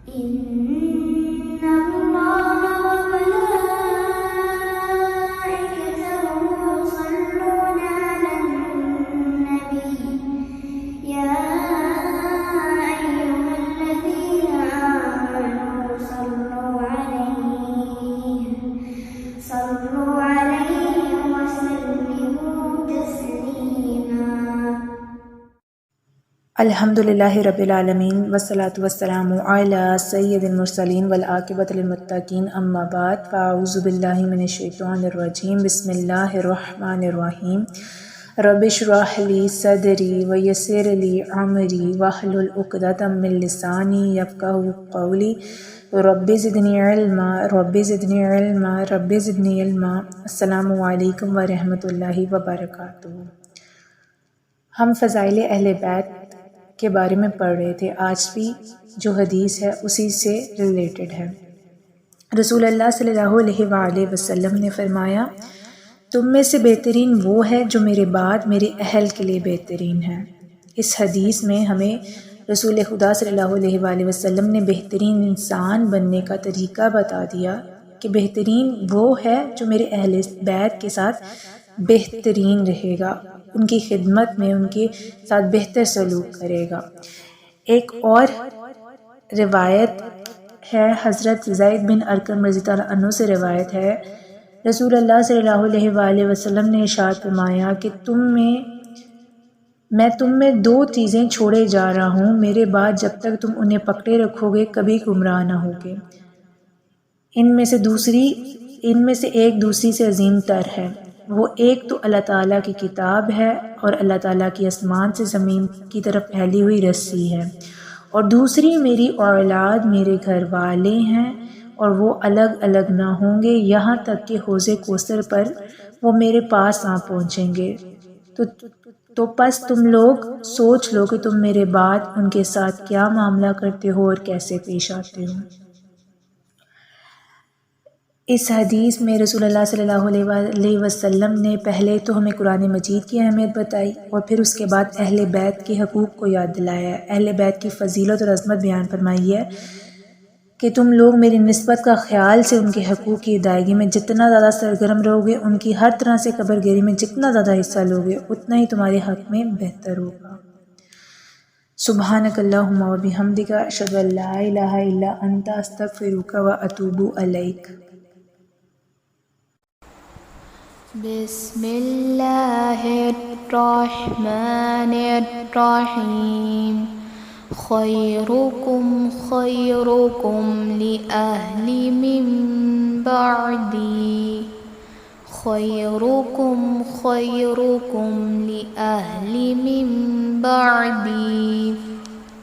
إن الله وملائكته يصلون على النبي يا أيها الذين آمنوا صلوا عليه وسلموا تسليما. الحمدللہ رب العالمین والصلاة والسلام علی سید المرسلین والعاقبۃ للمتقین اما بعد فاعوذ باللہ من الشیطان الرجیم بسم اللہ الرحمن الرحیم رب اشرح لی صدری ویسر لی امری واحلل عقدۃ من لسانی یفقہوا قولی رب زدنی علما رب زدنی علما رب زدنی علما. السلام علیکم ورحمۃ اللہ وبرکاتہ. ہم فضائل اہل بیت کے بارے میں پڑھ رہے تھے. آج بھی جو حدیث ہے اسی سے ریلیٹڈ ہے. رسول اللہ صلی اللہ علیہ وآلہ وسلم نے فرمایا تم میں سے بہترین وہ ہے جو میرے بعد میرے اہل کے لیے بہترین ہے. اس حدیث میں ہمیں رسول خدا صلی اللہ علیہ وآلہ وسلم نے بہترین انسان بننے کا طریقہ بتا دیا کہ بہترین وہ ہے جو میرے اہل بیت کے ساتھ بہترین رہے گا، ان کی خدمت میں ان کے ساتھ بہتر سلوک کرے گا. ایک اور روایت ہے، حضرت زید بن ارقم رضی اللہ عنہ سے روایت ہے، رسول اللہ صلی اللہ علیہ وآلہ وسلم نے ارشاد فرمایا کہ میں تم میں دو چیزیں چھوڑے جا رہا ہوں، میرے بعد جب تک تم انہیں پکڑے رکھو گے کبھی گمراہ نہ ہوگے. ان میں سے ایک دوسری سے عظیم تر ہے. وہ ایک تو اللہ تعالیٰ کی کتاب ہے اور اللہ تعالیٰ کی آسمان سے زمین کی طرف پھیلی ہوئی رسی ہے، اور دوسری میری اولاد میرے گھر والے ہیں اور وہ الگ الگ نہ ہوں گے یہاں تک کہ حوض کوثر پر وہ میرے پاس آ پہنچیں گے. تو پس تم لوگ سوچ لو کہ تم میرے بعد ان کے ساتھ کیا معاملہ کرتے ہو اور کیسے پیش آتے ہو. اس حدیث میں رسول اللہ صلی اللہ علیہ وسلم نے پہلے تو ہمیں قرآن مجید کی اہمیت بتائی اور پھر اس کے بعد اہل بیت کے حقوق کو یاد دلایا ہے. اہل بیت کی فضیلت اور عظمت بیان فرمائی ہے کہ تم لوگ میری نسبت کا خیال سے ان کے حقوق کی ادائیگی میں جتنا زیادہ سرگرم رہو گے، ان کی ہر طرح سے قبر گیری میں جتنا زیادہ حصہ لو گے، اتنا ہی تمہارے حق میں بہتر ہوگا. سبحانک اللہم و بحمدک اشہد ان لا الہ الا انت استغفرک و اتوب الیک. بسم اللہ الرحمن الرحیم. خیرکم خیرکم لأہلی من بعدی خیرکم خیرکم لأہلی من بعدی